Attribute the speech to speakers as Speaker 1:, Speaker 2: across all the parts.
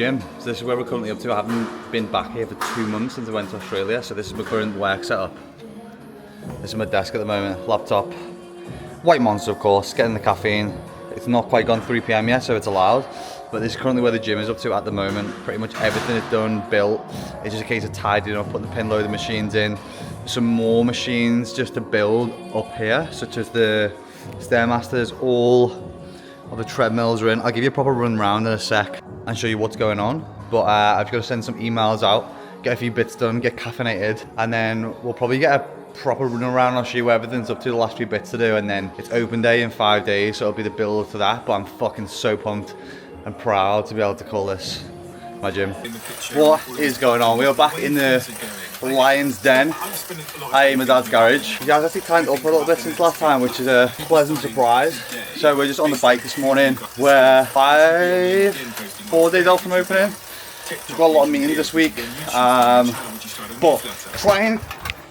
Speaker 1: gym. So this is where we're currently up to. I haven't been back here for 2 months since I went to Australia, so this is my current work setup. This is my desk at the moment, laptop. White Monster, of course, getting the caffeine. It's not quite gone 3 PM yet, so it's allowed. But this is currently where the gym is up to at the moment. Pretty much everything is done, built. It's just a case of tidying up, putting the pin load of machines in. Some more machines just to build up here, such as the Stairmasters. All of the treadmills are in. I'll give you a proper run round in a sec and show you what's going on. But I've got to send some emails out, get a few bits done, get caffeinated, and then we'll probably get a proper run around. I'll show you where everything's up to, the last few bits to do, and then it's open day in 5 days, so it'll be the build to that. But I'm fucking so pumped and proud to be able to call this my gym. What is going on? We are back in the Lion's Den. I am my dad's garage. You guys actually climbed up a little bit since last time, which is a pleasant surprise. So we're just on the bike this morning. We're 4 days out from opening. We've got a lot of meetings this week, but trying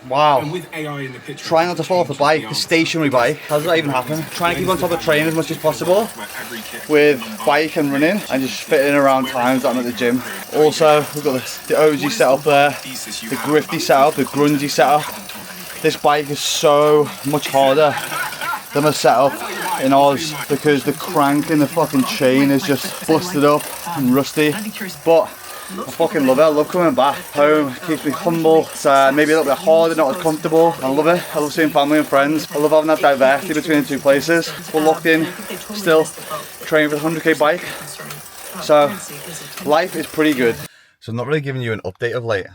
Speaker 1: not to fall off the bike, the stationary bike. How does that even happen? Trying to keep on top of training as much as possible with bike and running, and just fitting around times that I'm at the gym. Also, we've got the OG setup there, the grifty setup, the grungy setup. This bike is so much harder than my setup in Oz because the crank and the fucking chain is just busted up and rusty. But I fucking love it. I love coming back home. It keeps me humble. It's maybe a little bit harder, not as comfortable. I love it. I love seeing family and friends. I love having that diversity between the two places. We're locked in, still training for the 100k bike. So life is pretty good. So I'm not really giving you an update of late.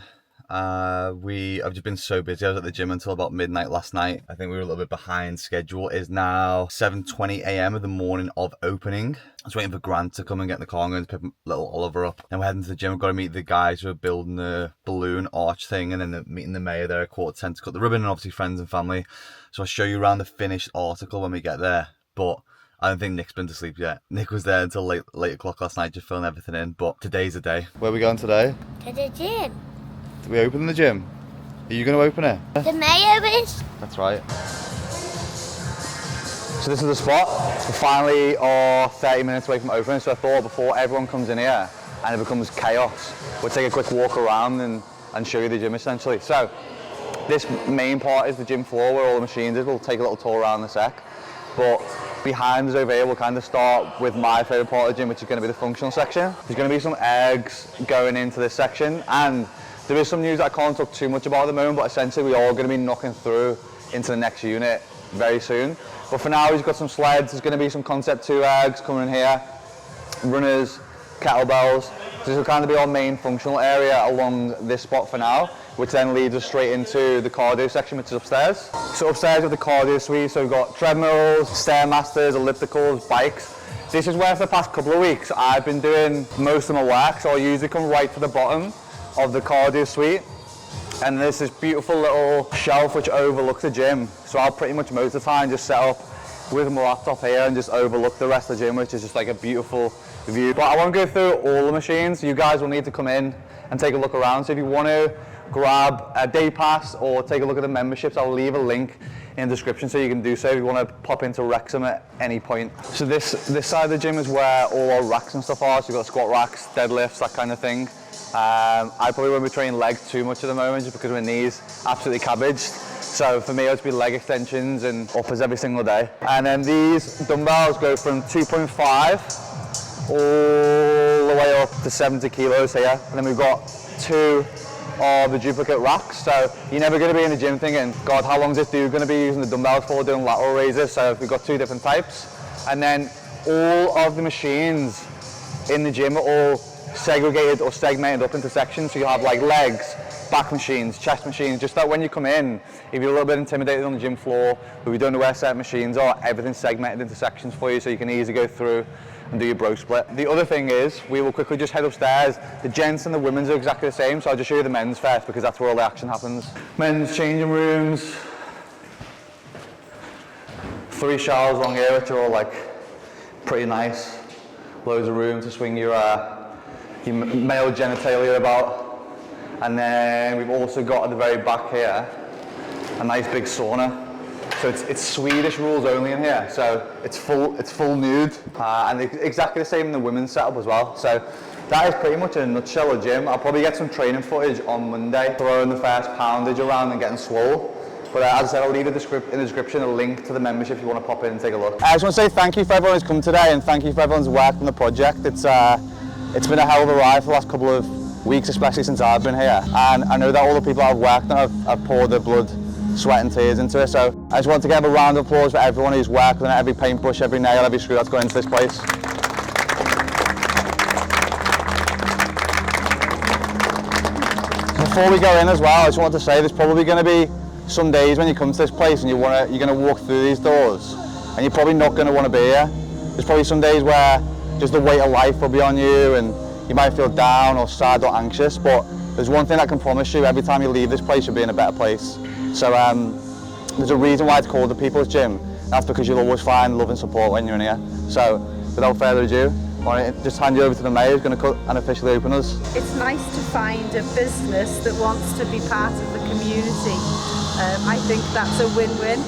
Speaker 1: I've just been so busy. I was at the gym until about midnight last night. I think we were a little bit behind schedule. It is now 7:20 AM of the morning of opening. I was waiting for Grant to come and get in the car. I'm going to pick little Oliver up. Then we're heading to the gym. We've got to meet the guys who are building the balloon arch thing, and then meeting the mayor there at 10:15 to cut the ribbon, and obviously friends and family. So I'll show you around the finished article when we get there. But I don't think Nick's been to sleep yet. Nick was there until late o'clock last night, just filling everything in. But today's the day. Where are we going today?
Speaker 2: To the gym.
Speaker 1: Did we open the gym? Are you going to open it?
Speaker 2: The mayor is.
Speaker 1: That's right. So this is the spot. We're finally 30 minutes away from opening, so I thought before everyone comes in here and it becomes chaos, we'll take a quick walk around and show you the gym essentially. So this main part is the gym floor where all the machines is. We'll take a little tour around in a sec. But behind us over here, we'll kind of start with my favourite part of the gym, which is going to be the functional section. There's going to be some eggs going into this section, and there is some news that I can't talk too much about at the moment, but essentially we are going to be knocking through into the next unit very soon. But for now, we've got some sleds. There's going to be some Concept 2 eggs coming in here, runners, kettlebells. This will kind of be our main functional area along this spot for now, which then leads us straight into the cardio section, which is upstairs. So upstairs with the cardio suite, so we've got treadmills, Stairmasters, ellipticals, bikes. This is where for the past couple of weeks I've been doing most of my work, so I'll usually come right to the bottom of the cardio suite, and there's this beautiful little shelf which overlooks the gym, so I'll pretty much most of the time just set up with my laptop here and just overlook the rest of the gym, which is just like a beautiful view. But I won't go through all the machines. You guys will need to come in and take a look around, so if you want to grab a day pass or take a look at the memberships, I'll leave a link in the description so you can do so if you want to pop into Wrexham at any point. So this side of the gym is where all our racks and stuff are, so you've got squat racks, deadlifts, that kind of thing. I probably won't be training legs too much at the moment just because my knees absolutely cabbaged. So for me, it'll just be leg extensions and uppers every single day. And then these dumbbells go from 2.5 all the way up to 70 kilos here. And then we've got 2 of the duplicate racks. So you're never going to be in the gym thinking, God, how long is this dude going to be using the dumbbells for, doing lateral raises? So we've got 2 different types. And then all of the machines in the gym are all segregated or segmented up into sections, so you have like legs, back machines, chest machines, just that when you come in, if you're a little bit intimidated on the gym floor, but we don't know where certain machines are, everything's segmented into sections for you, so you can easily go through and do your bro split. The other thing is, we will quickly just head upstairs. The gents and the women's are exactly the same, so I'll just show you the men's first because that's where all the action happens. Men's changing rooms, 3 showers along here, which are all like pretty nice. Loads of room to swing your male genitalia about. And then we've also got at the very back here a nice big sauna. So it's Swedish rules only in here, so it's full nude, and exactly the same in the women's setup as well. So that is pretty much in a nutshell a gym. I'll probably get some training footage on Monday, throwing the first poundage around and getting swole. But as I said, I'll leave in the description a link to the membership if you want to pop in and take a look. I just want to say thank you for everyone who's come today, and thank you for everyone's work on the project. It's been a hell of a ride for the last couple of weeks, especially since I've been here. And I know that all the people I've worked on have poured their blood, sweat and tears into it. So I just want to give a round of applause for everyone who's worked on it, every paintbrush, every nail, every screw that's going into this place. Before we go in as well, I just want to say there's probably going to be some days when you come to this place and you're going to walk through these doors and you're probably not going to want to be here. There's probably some days where just the weight of life will be on you and you might feel down or sad or anxious, but there's one thing I can promise you: every time you leave this place you'll be in a better place. So there's a reason why it's called the People's Gym. That's because you'll always find love and support when you're in here. So without further ado, I want to just hand you over to the mayor who's going to cut and officially open us.
Speaker 3: It's nice to find a business that wants to be part of the community. I think that's a win-win.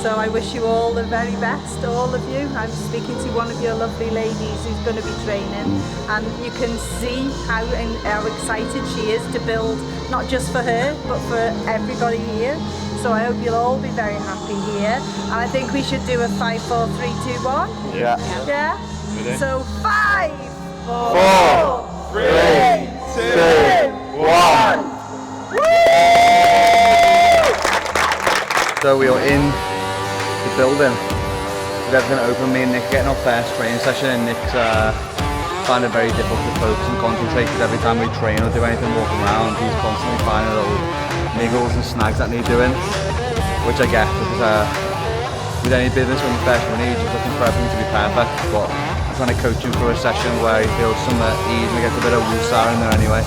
Speaker 3: So I wish you all the very best, all of you. I'm speaking to one of your lovely ladies who's going to be training, and you can see how excited she is to build, not just for her, but for everybody here. So I hope you'll all be very happy here. And I think we should do a 5, 4, 3, 2, 1.
Speaker 1: Yeah.
Speaker 3: Yeah? So 5, 4, 3, 2, 1.
Speaker 1: So we are in the building. We're going to open. Me and Nick getting our first training session, and Nick's find it very difficult to focus and concentrate because every time we train or do anything walking around, he's constantly finding little niggles and snags that need doing, which I get because with any business when you're first running, you're just looking for everything to be perfect. But I'm trying to coach him through a session where he feels some ease and he gets a bit of woosah in there anyway.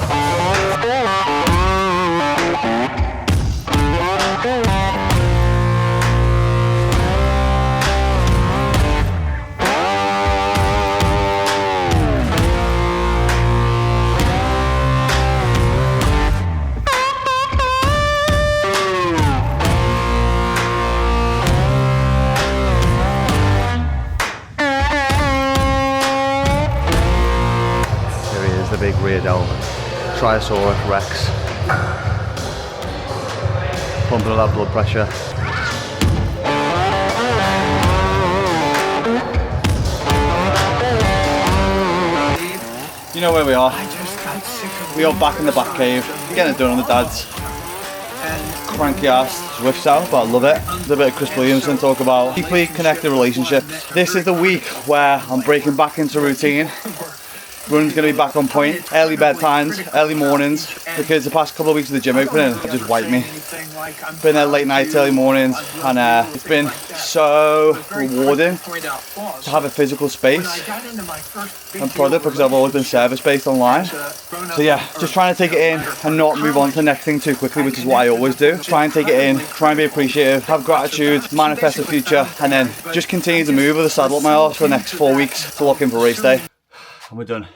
Speaker 1: The big rear delt, Triosaurus Rex, pumping all that blood pressure. You know where we are. We are back in the back cave, getting it done on the dad's cranky ass Zwift out, but I love it. There's a bit of Chris Williamson talk about deeply connected relationships. This is the week where I'm breaking back into routine. Running's going to be back on point, early bedtimes, early mornings, because the past couple of weeks of the gym opening have just wiped me. Been there late nights, early mornings, and it's been so rewarding to have a physical space and product because I've always been service-based online. So yeah, just trying to take it in and not move on to the next thing too quickly, which is what I always do. Try and take it in, try and be appreciative, have gratitude, manifest the future, and then just continue to move with the saddle up my arse for the next 4 weeks to lock in for race day. And we're done.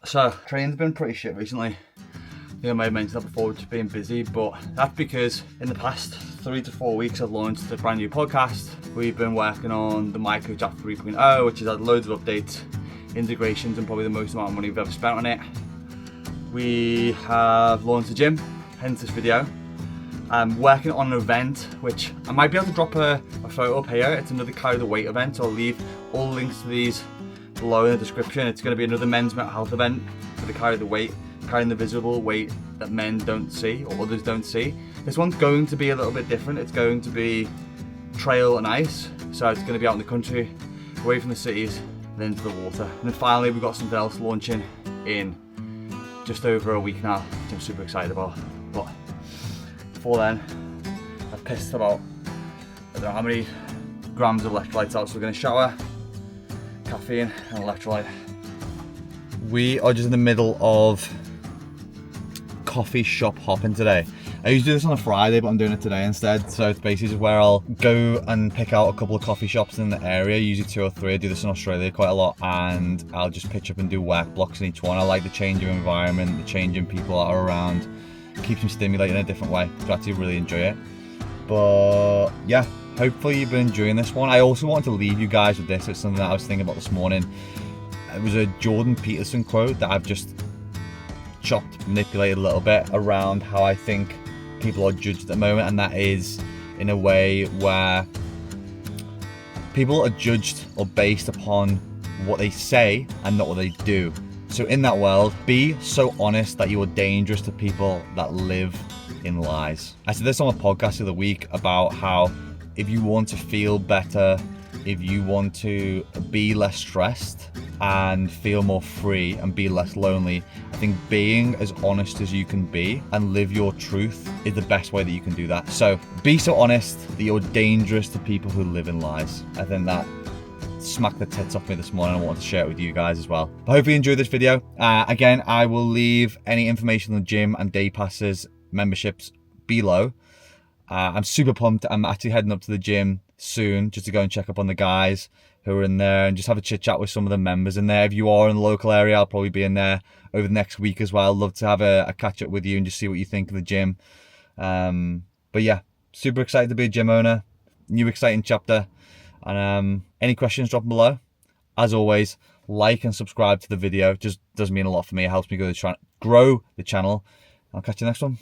Speaker 1: So, training's been pretty shit recently. I think I may have mentioned that before, just being busy, but that's because in the past 3 to 4 weeks I've launched a brand new podcast. We've been working on the My Coach app 3.0, which has had loads of updates, integrations, and probably the most amount of money we've ever spent on it. We have launched a gym, hence this video. I'm working on an event, which I might be able to drop a photo up here. It's another Carry the Weight event, so I'll leave all links to these below in the description. It's going to be another men's mental health event for the Carry the Weight, carrying the visible weight that men don't see or others don't see. This one's going to be a little bit different. It's going to be trail and ice, so it's going to be out in the country, away from the cities, and then into the water. And then finally we've got something else launching in just over a week now, which I'm super excited about. But before then, I've pissed about, I don't know how many grams of electrolytes out, so we're going to shower, caffeine and electrolyte. We are just in the middle of coffee shop hopping today. I usually do this on a Friday, but I'm doing it today instead. So it's basically just where I'll go and pick out a couple of coffee shops in the area, usually 2 or 3. I do this in Australia quite a lot, and I'll just pitch up and do work blocks in each one. I like the change of environment, the change in people that are around. Keeps me stimulated in a different way, so I actually really enjoy it. But yeah, hopefully you've been enjoying this one. I also wanted to leave you guys with this. It's something that I was thinking about this morning. it was a Jordan Peterson quote that I've just manipulated a little bit around how I think people are judged at the moment, and that is in a way where people are judged or based upon what they say and not what they do. So in that world, be so honest that you are dangerous to people that live in lies. I said this on a podcast the other week about how if you want to feel better, if you want to be less stressed and feel more free and be less lonely, I think being as honest as you can be and live your truth is the best way that you can do that. So be so honest that you're dangerous to people who live in lies. I think that smacked the tits off me this morning. I wanted to share it with you guys as well. But hopefully you enjoyed this video. Again, I will leave any information on the gym and day passes memberships below. I'm super pumped. I'm actually heading up to the gym soon just to go and check up on the guys who are in there and just have a chit chat with some of the members in there. If you are in the local area, I'll probably be in there over the next week as well. I'd love to have a catch up with you and just see what you think of the gym. But yeah, super excited to be a gym owner. New exciting chapter. And any questions, drop them below. As always, like and subscribe to the video. Just does mean a lot for me. It helps me grow the channel. I'll catch you next one.